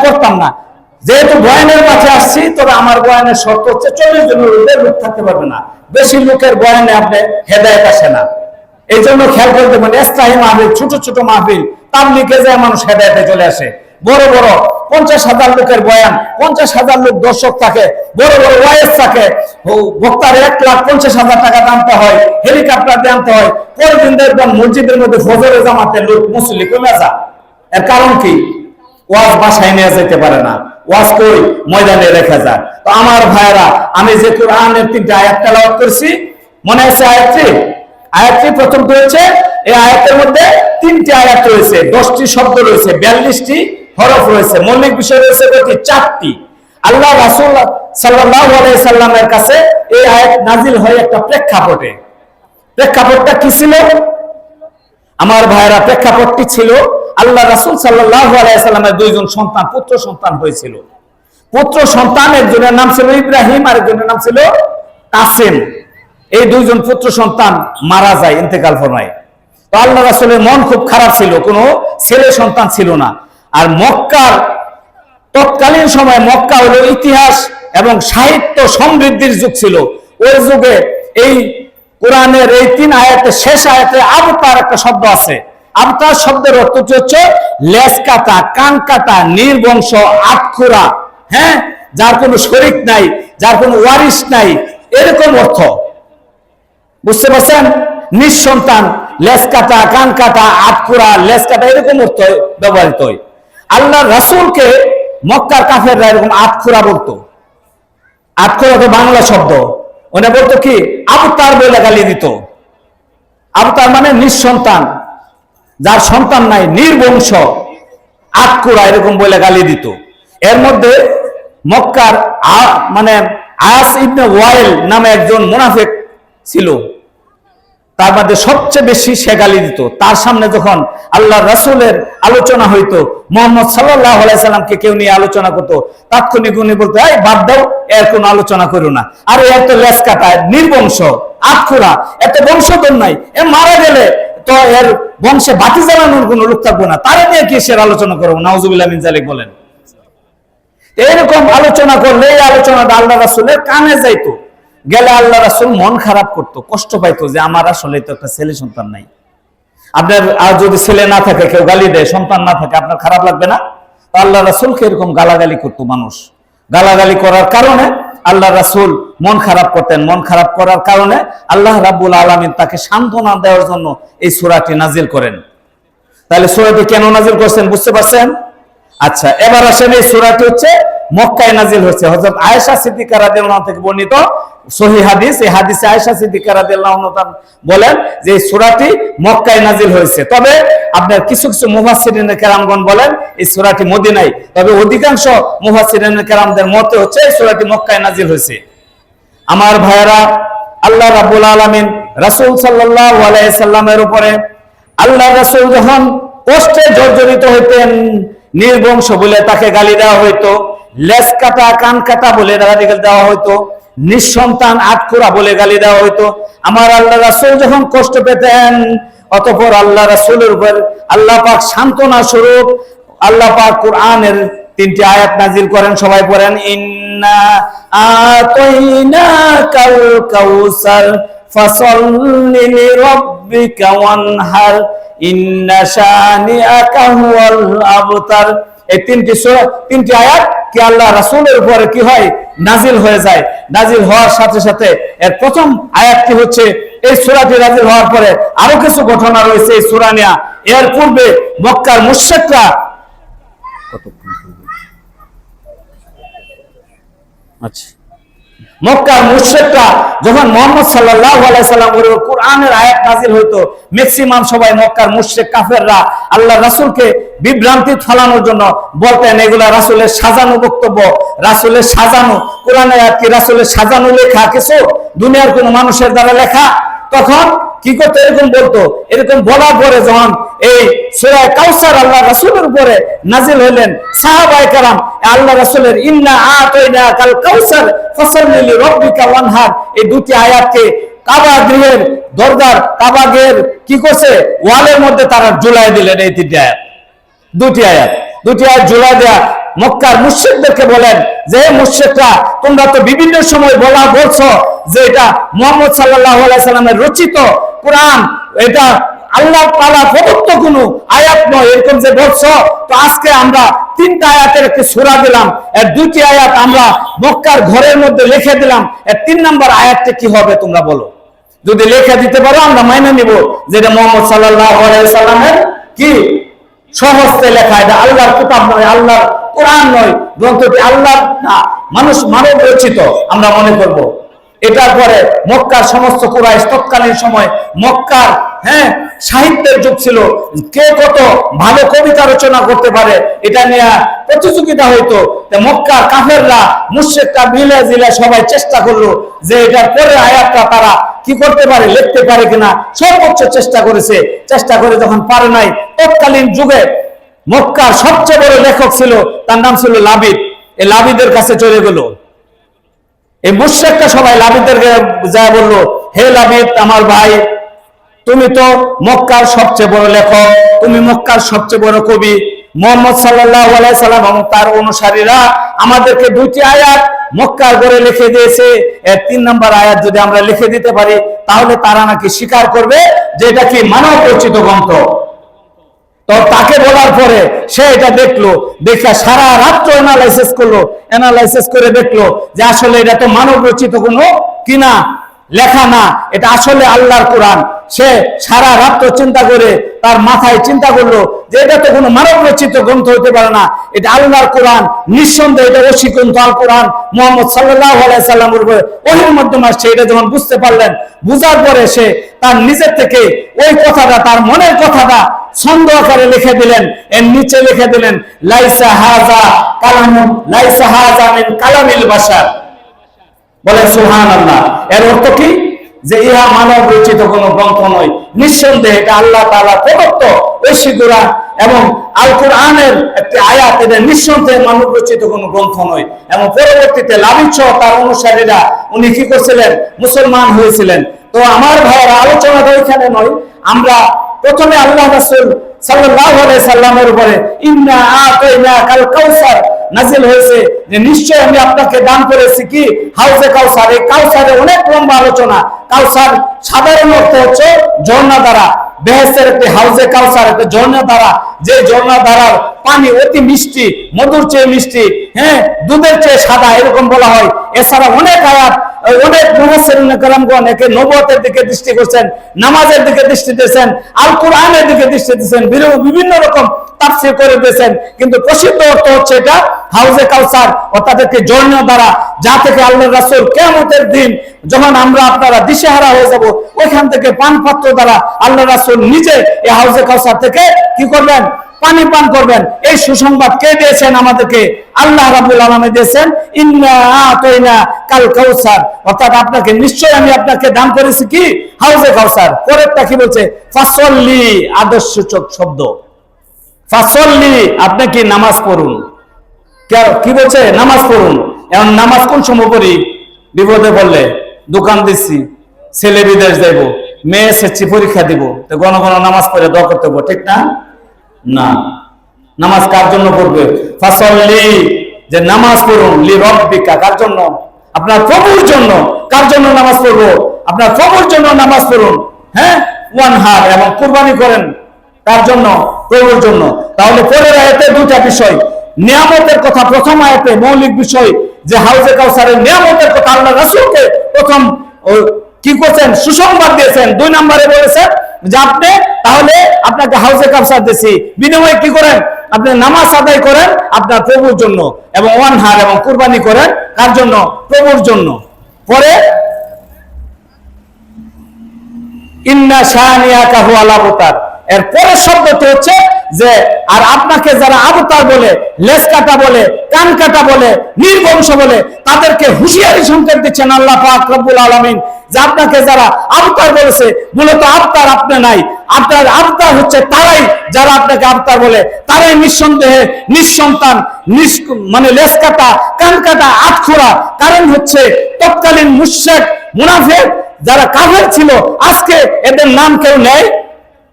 করতাম না। যেহেতু বয়ানের কাছে আসছি, তবে আমার বয়ানের শর্ত হচ্ছে 40 জনের লোক থাকতে পারবে না। বেশি লোকের বয়ানে আপনি হেদায়েত আসে না। এই জন্য খেয়াল করতে পারেন, ইসলাহি মাহফিল, ছোট ছোট মাহফিল, তাবলীগে যায় মানুষ হেদায়েতে চলে আসে। বড় বড় 50,000 লোকের বয়ান, 50,000 লোক দর্শক থাকে, বড় বড় ওয়াইজ থাকে, বক্তার 1,50,000 টাকা দামতে হয়, হেলিকপ্টার দামতে হয়। পরের দিন দেখবেন মসজিদের মধ্যে ফজরে জামাতে লোক মুসল্লি কমে যায়। এর কারণ কি? ওয়াজ বাসায় নিয়ে যেতে পারে না, ওয়াজ কই ময়দানে রেখে যায়। তো আমার ভাইরা, আমি যে কোরআনের 3টা আয়াত তেলাওয়াত করছি, মনে আছে আয়াতটি প্রথম রয়েছে। এই আয়াতের মধ্যে 3টি আয়াত রয়েছে, 10টি শব্দ রয়েছে, 42টি হরফ রয়েছে, মৌলিক বিষয় রয়েছে 4টি। আল্লাহ রাসূল সাল্লাল্লাহু আলাইহি সাল্লামের কাছে এই আয়াত নাজিল হয় একটা প্রেক্ষাপটে। প্রেক্ষাপটটা কি ছিল আমার ভাইরা? প্রেক্ষাপটটি ছিল আল্লাহ রাসূল সাল্লাল্লাহু আলাইহি সাল্লামের 2 জন সন্তান, পুত্র সন্তান হয়েছিল। পুত্র সন্তান, একজনের নাম ছিল ইব্রাহিম আর একজনের নাম ছিল কাসেম। এই 2 জন পুত্র সন্তান মারা যায়, ইন্তেকাল ফরমায়। তো আল্লাহ রাসূলের মন খুব খারাপ ছিল, কোনো ছেলে সন্তান ছিল না। আর মক্কার তৎকালীন সময় মক্কা হলো ইতিহাস এবং সাহিত্য সমৃদ্ধির যুগ ছিল। ওই যুগে এই কোরআনের এই 3 আয়াতের শেষ আয়াতে আবতার একটা শব্দ আছে। আবতার শব্দের অর্থ হচ্ছে লেজ কাটা, কান কাটা, নির্বংশ, আটখুরা, হ্যাঁ, যার কোনো শরীক নাই, যার কোনো ওয়ারিশ নাই, এরকম অর্থ। বুঝতে পারছেন? নিঃসন্তান, লেজ কাটা, কান কাটা, আটখুরা, লেজ কাটা, এরকম অর্থ ব্যবহৃত হয়। আল্লাহ রাসূলকে মক্কার কাফেররা এরকম আটখুরা বলতো। আটখুরা তো বাংলা শব্দ। ওরা বলতো কি? আবতার বলে গালি দিত। আবতার মানে নিঃসন্তান, যার সন্তান নাই, নির্বংশ, আটখুরা, এরকম বলে গালি দিত। এর মধ্যে মক্কার মানে আস ইবনে ওয়াইল নামে একজন মুনাফিক ছিল, তার মধ্যে সবচেয়ে বেশি সে গালি দিত। তার সামনে যখন আল্লাহ রাসূলের আলোচনা হইতো, মুহাম্মদ সাল্লাল্লাহু আলাইহি সাল্লামকে কেউ নিয়ে আলোচনা করতো, তাৎক্ষণিক উনি বলতো, এই বাদ দাও, এর কোনো আলোচনা করো না। আর এর তো লেজ কাটা, নির্বংশ, আটখুরা, এত বংশধর নাই, এ মারা গেলে তো এর বংশে বাতি জ্বালানোর কোনো লোক থাকবে না, তারা নিয়ে কি সে আলোচনা করবো? নাউজুবিল্লাহ মিন যালিক বলেন। এরকম আলোচনা করলে এই আলোচনাটা আল্লাহ রাসূলের কানে যাইতো, গেলে আল্লাহ রাসূল মন খারাপ করতো, কষ্ট পাইতো যে আমার আসলে তো একটা ছেলে সন্তান নাই। আপনার আর যদি ছেলে না থাকে, কেউ গালি দেয়, সন্তান না থাকে, আপনার খারাপ লাগবে না? আল্লাহ রাসূলকে এরকম গালাগালি করতো মানুষ। গালাগালি করার কারণে আল্লাহ রাসূল মন খারাপ করতেন। মন খারাপ করার কারণে আল্লাহ রাব্বুল আলামিন তাকে সান্ত্বনা দেওয়ার জন্য এই সূরাটি নাজিল করেন। তাহলে সূরাটি কেন নাজিল করছেন বুঝতে পারছেন? আচ্ছা, এবার আসেন, এই সূরাটি হচ্ছে মক্কায় নাজিল হয়েছে। হযরত আয়েশা সিদ্দিকা রাদিয়াল্লাহু আনহা থেকে বর্ণিত সহিহ হাদিস, এই হাদিসে আয়েশা সিদ্দিকা রাদিয়াল্লাহু আনহা বলেন যে এই সূরাটি মক্কায় নাজিল হয়েছে। তবে আপনার কিছু কিছু মুফাসসিরিনে কেরামগণ বলেন এই সূরাটি মদিনায়, তবে অধিকাংশ মুফাসসিরিনে কেরামদের মতে হচ্ছে এই সূরাটি মক্কায় নাজিল হয়েছে। আমার ভাইয়েরা, আল্লাহ রাব্বুল আলামিন রাসূল সাল্লাল্লাহু আলাইহি সাল্লামের উপরে, আল্লাহ রাসূল যখন কষ্টে জর্জরিত হইতেন, নির্বংশ বলে তাকে গালি দেওয়া হইতো, লেজ কাটা কান কাটা বলে গালি দেওয়া হইতো, নিঃসন্তান আটকুরা বলে গালি দেওয়া হইতো। আমার আল্লাহ রাসূল যখন কষ্ট পেতেন, অতঃপর আল্লাহ রাসূলের উপর আল্লাহ পাক সান্ত্বনা স্বরূপ আল্লাহ পাক কুরআনের 3টি আয়াত নাজিল করেন। সবাই পড়েন, ইন্না আতাইনাকাল কাউসার ফাসাল্লি লিরাব্বিকা ওয়ানহার ইন্না শানিআকা হুয়াল আবতার। এই 3টি আয়াত কি আল্লাহ রাসূলের উপরে কি হয়? নাজিল হয়ে যায়। নাজিল হওয়ার সাথে সাথে এর প্রথম আয়াতটি হচ্ছে, এই সূরাটি নাজিল হওয়ার পরে আরো কিছু ঘটনা রয়েছে এই সূরা নিয়ে। এর পূর্বে মক্কার মুশরিকরা, আচ্ছা, মক্কার মুশরিকরা যখন মুহাম্মদ সাল্লাল্লাহু আলাইহি সাল্লাম এর কুরআনের আয়াত নাযিল হইতো, ম্যাক্সিমাম সবাই মক্কার মুশরিক কাফেররা আল্লাহ রাসূলকে বিভ্রান্তি ফলানোর জন্য বলতেন এগুলা রাসূলের সাজানো বক্তব্য, রাসূলের সাজানো। কোরআনের আয়াত কি রাসূলের সাজানো লেখা কিছু? দুনিয়ার কোন মানুষের দ্বারা লেখা? তখন কি করতে এরকম বলতো। এরকম বলার পরে যখন এই সূরা কাউসার আল্লাহ রাসূলের উপরে নাজিল হলেন, সাহাবায়ে কেরাম আল্লাহ রাসূলের ইন্না আতাইনাকাল কাউসার ফাসাল্লি লিরাব্বিকা ওয়ানহার, এই 2টি আয়াতকে কাবা গৃহের দরজার, কাবা গৃহের কি করছে, ওয়ালের মধ্যে তারা ঝুলাই দিলেন। এই 3টি আয়াত, 2টি আয়াত ঝুলাই দেয়া মক্কার মুশরিকদেরকে বলেন যে মুশরিকরা, তোমরা তো বিভিন্ন সময় বলছো যে এটা মুহাম্মদ সাল্লাল্লাহু আলাইহি সাল্লামের রচিত কোরআন, এটা আল্লাহ তাআলা প্রদত্ত কোনো আয়াত নয়, এরকম যে বলছো। তো আজকে আমরা 3টা আয়াতের একটি সূরা দিলাম, এর 2টি আয়াত আমরা মক্কার ঘরের মধ্যে লিখে দিলাম, এর 3 নম্বর আয়াতটা কি হবে তোমরা বলো? যদি লিখে দিতে পারো আমরা মাইনে নিব যে এটা মুহাম্মদ সাল্লাল্লাহু আলাইহি সাল্লামের কি সহজে লেখা, এটা আল্লাহর কিতাব নয়, আল্লাহর কোরআন নয়, গ্রন্থটি আল্লাহ না, মানব রচিত আমরা মনে করব। এটার পরে মক্কার সমস্ত কুরাইশ, তৎকালীন সময় মক্কার সাহিত্যের যুগ ছিল, কে কত ভালো কবিতা রচনা করতে পারে এটা নিয়ে প্রতিযোগিতা হইতো। মক্কার কাফেররা, মুশরিকরা মিলে জিলে সবাই চেষ্টা করলো যে এটার পরে আয়াতটা তারা কি করতে পারে, লিখতে পারে কিনা। সর্বোচ্চ চেষ্টা করেছে, চেষ্টা করে যখন পারে নাই, তৎকালীন যুগে মক্কার সবচেয়ে বড় লেখক ছিল, তার নাম ছিল লাবিদ। এই লাবিদের কাছে চলে গেল। এই মুশরিকরা সবাই লাবিদদেরকে যা বললো, হে লাবিদ আমার ভাই, তুমি তো মক্কার সবচেয়ে বড় লেখক, তুমি মক্কার সবচেয়ে বড় কবি, মুহাম্মদ সাল্লাল্লাহু আলাইহি সাল্লাম এবং তার অনুসারীরা আমাদেরকে 2টি আয়াত মক্কার ঘরে লিখে দিয়েছে, এর 3 নম্বর আয়াত যদি আমরা লিখে দিতে পারি তাহলে তারা নাকি স্বীকার করবে যে এটা কি মানব রচিত গ্রন্থ। তো তাকে বলার পরে সে এটা দেখলো, দেখে সারা রাত্র অ্যানালাইসিস করে দেখলো যে আসলে এটা তো মানব রচিত কোনো কিনা লেখা না, এটা আসলে আল্লাহর কোরআন। সে সারা রাত্র চিন্তা করে তার মাথায় চিন্তা করলো যে এটা তো কোনো মানব রচিত গ্রন্থ হতে পারে না, এটা আল্লাহর কোরআন, নিঃসন্দেহে এটা ওহী গ্রন্থ আল কোরআন, মুহাম্মদ সাল্লাল্লাহু আলাইহি সাল্লামের উপরে ওহীর মাধ্যমে আসছে। এটা যখন বুঝতে পারলেন, বুঝার পরে সে তার নিজের থেকে ওই কথাটা, তার মনের কথাটা ছন্দ আকারে লিখে দিলেন। এর নিচে লিখে দিলেন লাইসা হাযা কালামুন লাইসা হাযা মিন কালামিল বাশার। বলেন সুবহানাল্লাহ। এর অর্থ কি? যে ইহা মানব রচিত কোনো গ্রন্থ নয়, নিঃসন্দেহে এটা আল্লাহ তাআলা প্রদত্ত ঐশী কোরআন এবং আল কোরআনের একটি আয়াত, এটা নিঃসন্দেহে মানব রচিত কোনো গ্রন্থ নয়। এবং পরবর্তীতে লাবিদ সহ তার অনুসারীরা উনি কি করছিলেন, মুসলমান হয়েছিলেন। তো আমার ভাইয়েরা, আলোচনাটা ওইখানে নয়, আমরা প্রথমে আল্লাহ রাসূল সাল্লাল্লাহু আলাইহি সাল্লামের উপরে ইন্না আতাইনাকাল কাউসার নাজিল হয়েছে যে নিশ্চয় আমি আপনাকে দান করেছি কি হাউজে কাউসার। এই কাউসারের অনেক লম্বা আলোচনা। কাউসার সাধারণ অর্থ হচ্ছে ঝর্ণা দ্বারা, বেহেশতের একটি হাউজে কাউসার একটা ঝর্ণা দ্বারা, যে ঝর্ণা দ্বারার পানি অতি মিষ্টি, মধুর চেয়ে মিষ্টি, হ্যাঁ দুধের চেয়ে সাদা, এরকম বলা হয়। এছাড়া অনেক আয়াত, অনেক মুফাসসিরিন কেরামগণ একে নবুয়তের দিকে দৃষ্টি করছেন, নামাজের দিকে দৃষ্টি দিয়েছেন, আল কোরআনের দিকে দৃষ্টি দিয়েছেন, বিভিন্ন রকম তাফসীর করে দিয়েছেন। কিন্তু প্রসিদ্ধ অর্থ হচ্ছে এটা হাউজে কাউসার, অর্থাৎ একটি ঝর্ণা দ্বারা, যা থেকে আল্লাহর রাসূল কিয়ামতের দিন যখন আমরা আপনারা দিশেহারা হয়ে যাব, ওইখান থেকে পান পাত্র দ্বারা আল্লাহর রাসূল নিজে এই হাউজে কাউসার থেকে কি করবেন? পানি পান করবেন। এই সুসংবাদ কে দিয়েছেন আমাদেরকে? আল্লাহ রাব্বুল আলামিন দিয়েছেন, ইন্না আতাইনা কাল কাউসার, অর্থাৎ আপনাকে নিশ্চয় আমি আপনাকে দান করেছি কি হাউজে কাউসার। পরেরটা কি বলছে? ফাসল্লি, আদর্শসূচক শব্দ। ফাসল্লি, আপনি কি নামাজ পড়ুন। কি বলছে? নামাজ পড়ুন। এখন নামাজ কোন সময় পড়ি? বিপদে পড়লে, দোকান দিচ্ছি, ছেলে বিদেশ যাইব, মেয়ে এসেছি পরীক্ষা দিব, তো ঘন ঘন নামাজ পড়ে দোয়া করতে হবে, ঠিক না? না। নামাজ কার জন্য পড়বে? ফাসল্লি, যে নামাজ পড়ুন, লি রব্বিকা, কার জন্য? আপনার প্রভুর জন্য। কার জন্য নামাজ পড়বো? আপনার প্রভুর জন্য নামাজ পড়ুন। হ্যাঁ, ওয়ানহার, এবং কুরবানি করেন। কার জন্য? প্রভুর জন্য। তাহলে পরের আয়াতে দুটা বিষয়, নিয়ামতের কথা প্রথম আয়াতে, মৌলিক বিষয় যে হাউজে কাউসারের নিয়ামতের কথা আল্লাহ রাসূলকে প্রথম কি করছেন? সুসংবাদ দিয়েছেন। 2 নম্বরে বলেছেন যে আপনি তাহলে আপনাকে হাউজে কাউসার দিয়েছি, বিনিময়ে কি করেন? আপনি নামাজ আদায় করেন আপনার প্রভুর জন্য, এবং ওয়ানহার, এবং কুরবানি করেন কার জন্য? প্রভুর জন্য। পরে ইন্না শানিয়াকা হুয়াল আবতার, এর পরের শব্দটি হচ্ছে যে আর আপনাকে যারা আবতার বলে, লেজ কাটা বলে, কান কাটা বলে, নির্বংশ বলে, তাদেরকে হুঁশিয়ারি সংকেত দিচ্ছেন আল্লাহ পাক রব্বুল আলামিন, যে আপনাকে যারা আবতার বলেছে, মূলত আবতার আপনি নাই। আপনার আবতার হচ্ছে তারাই, যারা আপনাকে আবতার বলে, তারাই নিঃসন্দেহে নিঃসন্তান, মানে লেজ কাটা, কান কাটা, আটখোরা। কারণ হচ্ছে তৎকালীন মুশরিক, মুনাফিক যারা কাফের ছিল, আজকে এদের নাম কেউ নেয়,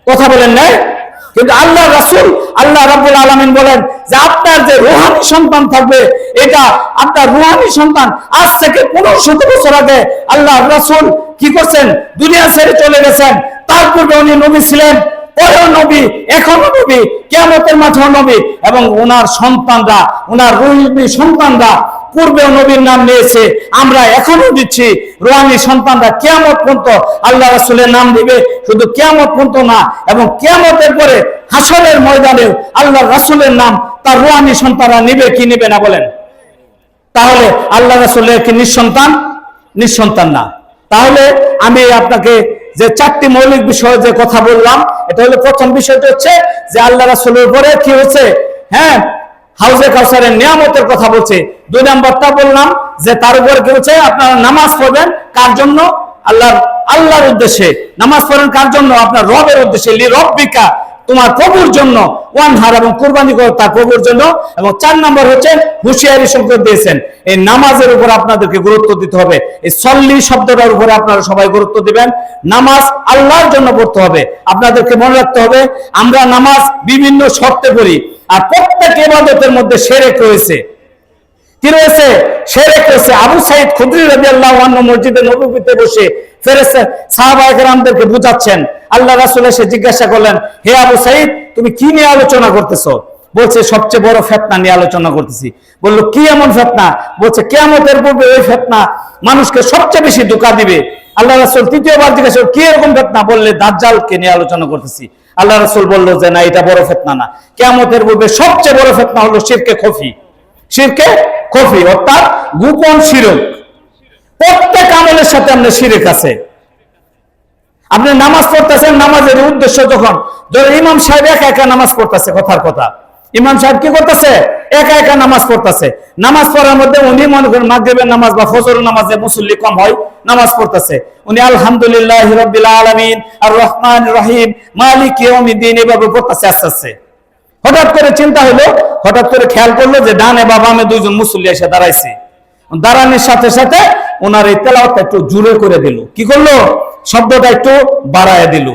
কথা বলেন নাই। কিন্তু আল্লাহ রাসূল, আল্লাহ রাব্বুল আলামিন বলেন যে আপনার যে রূহানি সন্তান থাকবে, এটা আপনার রূহানি সন্তান। আজ থেকে 1500 বছর আগে আল্লাহ রাসূল কি করছেন? দুনিয়া ছেড়ে চলে গেছেন। তার পূর্বে উনি নবী ছিলেন, পরেও নবী, এখনো নবী, কিয়ামতের মাঠেও নবী, এবং ওনার সন্তানরা, ওনার রূহানি সন্তানরা পূর্বেও নবীর নাম নিয়েছে, আমরা এখনো দিচ্ছি। রূহানি সন্তানরা কিয়ামত পর্যন্ত আল্লাহ রাসূলের নাম দিবে, শুধু কিয়ামত পর্যন্ত না, এবং কিয়ামতের পরে হাসরের ময়দানেও আল্লাহ রাসূলের নাম তার রূহানি সন্তানরা নিবে কি নিবে না বলেন? তাহলে আল্লাহ রাসূলের কি নিঃসন্তান? নিঃসন্তান না। তাহলে আমি আপনাকে যে 4টি মৌলিক বিষয়ে যে কথা বললাম, এটা হলো প্রথম বিষয়টা হচ্ছে যে আল্লাহ রাসূলের উপরে কি হচ্ছে? হ্যাঁ, হাউজে কাউসারের নিয়ামতের কথা বলছে। 2 নম্বরটা বললাম যে তার উপরে কি হচ্ছে? আপনারা নামাজ পড়বেন কার জন্য? আল্লাহর উদ্দেশ্যে। নামাজ পড়েন কার জন্য? আপনার রবের উদ্দেশ্যে, লি রব্বিকা, তোমার প্রভুর জন্য। ওয়ানহার, এবং কুরবানি করো তার প্রভুর জন্য। এবং 4 নম্বর হচ্ছে হুঁশিয়ারি সংকেত দিয়েছেন, এই নামাজের উপর আপনাদেরকে গুরুত্ব দিতে হবে। এই সল্লি শব্দটার উপরে আপনারা সবাই গুরুত্ব দিবেন। নামাজ আল্লাহর জন্য পড়তে হবে। আপনাদেরকে মনে রাখতে হবে, আমরা নামাজ বিভিন্ন শর্তে পড়ি, আর প্রত্যেক ইবাদতের মধ্যে শিরক রয়েছে। কি রয়েছে? শিরক রয়েছে। আবু সাঈদ খুদরি রাদিয়াল্লাহু আনহু মসজিদে নববীতে বসে ফেরেশতা সাহাবায়ে কেরামদেরকে বুঝাচ্ছেন। আল্লাহ রাসূল এসে জিজ্ঞাসা করলেন, হে আবু সাঈদ, তুমি কি নিয়ে আলোচনা করতেছো? বলছে, সবচেয়ে বড় ফিতনা নিয়ে আলোচনা করতেছি। বলল, কি এমন ফিতনা? বলছে, কিয়ামতের পূর্বে ওই ফিতনা মানুষকে সবচেয়ে বেশি ধোঁকা দিবে। আল্লাহ রাসূল তৃতীয়বার জিজ্ঞাসা করলেন, কি এরকম ফিতনা? বললে, দাজ্জালকে নিয়ে আলোচনা করতেছি। আল্লাহ রাসূল বলল যে না, এটা বড় ফিতনা না। কিয়ামতের পূর্বে সবচেয়ে বড় ফিতনা হলো শিরকে খফি। শিরকে খফি অর্থাৎ গোপন শিরক। প্রত্যেক আমলের সাথে আপনার শিরক আছে। আপনি নামাজ পড়তেছেন, নামাজের উদ্দেশ্য যখন ধরো ইমাম সাহেব একা একা নামাজ পড়তেছে, কথার কথা, ইমাম সাহেব কি করতেছে? একা একা নামাজ পড়তেছে। নামাজ পড়ার মধ্যে উনি মনে করেন মাগরিবের নামাজ বা ফজরের নামাজে মুসল্লি কম হয়, নামাজ পড়তেছে। উনি আলহামদুলিল্লাহি রাব্বিল আলামিন আর রহমানির রহিম মালিকি ইয়াউমিদ্দিন এভাবে পড়তেছে আস্তে আস্তে। হঠাৎ করে চিন্তা হলো, হঠাৎ করে খেয়াল করলো যে ডানে বা বামে 2 জন মুসল্লি এসে দাঁড়াইছে। দাঁড়ানোর সাথে সাথে ওনার এই তেলাওয়াতটা একটু জোরে করে দিল। কি করলো? শব্দটা একটু বাড়ায় দিল।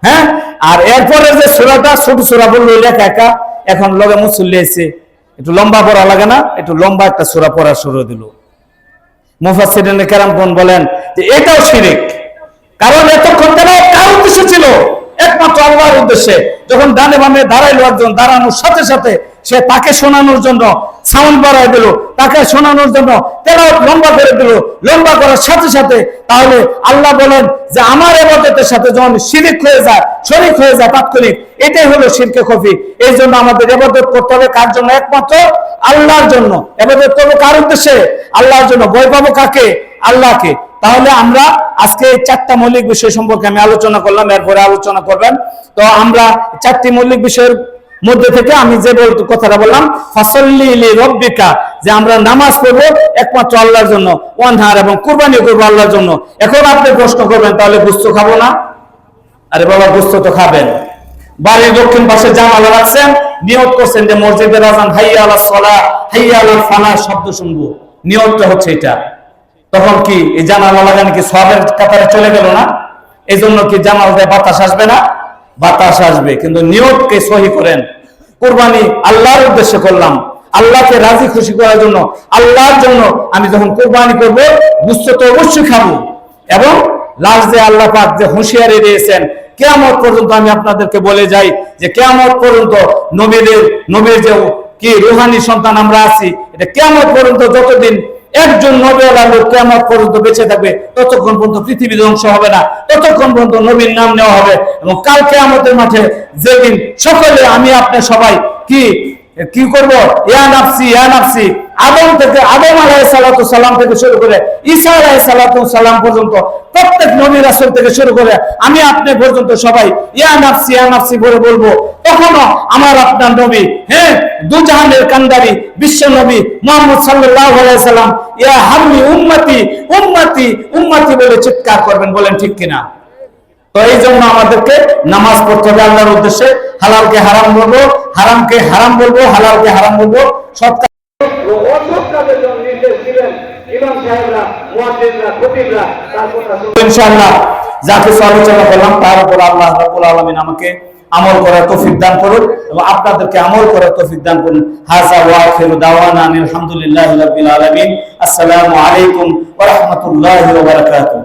হ্যাঁ, আর এরপরে যে সূরাটা ছোট সূরা বললো একা একা, এখন লগে মুসল্লি এসে একটু লম্বা পড়া লাগে না? একটু লম্বা একটা সূরা পড়া শুরু দিল। মুফাসসিরিন কেরামগণ বলেন যে এটাও শিরক। কারণ এতক্ষণ তেলাওয়াত কার উদ্দেশ্যে ছিল? একমাত্র আল্লাহর উদ্দেশ্যে। যখন ডানে বামে দাঁড়াইলো একজন, দাঁড়ানোর সাথে সাথে সে তাকে শোনানোর জন্য সাউন্ড বাড়াই দিল, তাকে শোনানোর জন্য তেলাওয়াত লম্বা করে দিল, লম্বা করার সাথে সাথে তাহলে আল্লাহ বলেন যে আমার ইবাদতের সাথে যখন শিরক হয়ে যায়, শরীক হয়ে যায় তাৎক্ষণিক, এটাই হলো শিরকে খফি। এই জন্য আমাদের ইবাদত করতে হবে কার জন্য? একমাত্র আল্লাহর জন্য। ইবাদত করবো কার উদ্দেশ্যে? আল্লাহর জন্য। ভয় পাবো কাকে? আল্লাহকে। তাহলে আমরা আজকে এই 4টা মৌলিক বিষয় সম্পর্কে আমি আলোচনা করলাম, এরপরে আলোচনা করবেন। তো আমরা 4টি মৌলিক বিষয়ের মধ্যে থেকে আমি যে কথাটা বললাম, ফাসাল্লি লিরাব্বিকা, যে আমরা নামাজ পড়বো একমাত্র আল্লাহর জন্য, ওয়ানহার এবং কুরবানি করবো আল্লাহর জন্য। এখন আপনি প্রশ্ন করবেন তাহলে গোশত খাবো না? আরে বাবা, গোশত তো খাবেন। বাড়ির দক্ষিণ পাশে জানালা রাখছেন, নিয়ত করছেন যে মসজিদের আযান হাইয়া আলাস সালাহ হাইয়া আলাল ফালাহ শব্দ শুনবো, নিয়তটা হচ্ছে এটা। তখন কি এই জানালা লাগানো কি সওয়াবের কাতারে চলে গেল না? এই জন্য কি জানালাতে বাতাস আসবে না? বাতাস আসবে, কিন্তু নিয়তকে সহি করেন। কুরবানি আল্লাহর উদ্দেশ্যে করলাম, আল্লাহকে রাজি খুশি করার জন্য, আল্লাহর জন্য আমি যখন কুরবানি করব, গোশত তো অবশ্যই খাবো। এবং লাস্ট যে আল্লাহ পাক যে হুঁশিয়ারি দিয়েছেন, কিয়ামত পর্যন্ত আমি আপনাদেরকে বলে যাই যে কিয়ামত পর্যন্ত নবীর যে কি রুহানি সন্তান আমরা আছি, এটা কিয়ামত পর্যন্ত যতদিন একজন নবীওয়ালা লোক কিয়ামত পর্যন্ত বেঁচে থাকবে, ততক্ষণ পর্যন্ত পৃথিবী ধ্বংস হবে না, ততক্ষণ পর্যন্ত নবীর নাম নেওয়া হবে। এবং কাল কিয়ামতের মাঠে যেদিন সকলে আমি আপনি সবাই কি করব? ইয়া নাফসি ইয়া নাফসি, আদম আলাইহিস সালাতু সালাম থেকে শুরু করে ঈসা আলাইহিস সালাতু সালাম পর্যন্ত প্রত্যেক নবী রাসূল থেকে শুরু করে আমি আপনি পর্যন্ত সবাই ইয়া নাফসি বলে বলবো। তখনও আমার আপনার নবী, হ্যাঁ, দুজাহানের কান্দারি বিশ্ব নবী মুহাম্মদ সাল্লাল্লাহু আলাইহি সাল্লাম ইয়া হামমি উম্মতি উম্মতি উম্মতি বলে চিৎকার করবেন। বলেন ঠিক কিনা? তো এই জন্য আমাদেরকে নামাজ পড়তে হবে আল্লাহর উদ্দেশ্যে। হালালকে হারাম বলবো, হারামকে হারাম বলবো, হালালকে হারাম বলবো। সৎ কাজের জন্য নির্দেশ দিলেন ইমাম সাহেবরা, মুয়াজ্জিনরা, খতিবরা। ইনশাআল্লাহ যা কিছু আলোচনা করলাম তার উপর আল্লাহ রাব্বুল আলামিন আমাকে আমল করার তৌফিক দান করুন এবং আপনাদেরকে আমল করার তৌফিক দান করুন। হাযা ওয়া আখিরু দাওয়ানা আলহামদুলিল্লাহি রাব্বিল আলামিন। আসসালামু আলাইকুম ওয়া রাহমাতুল্লাহি ওয়া বারাকাতুহু।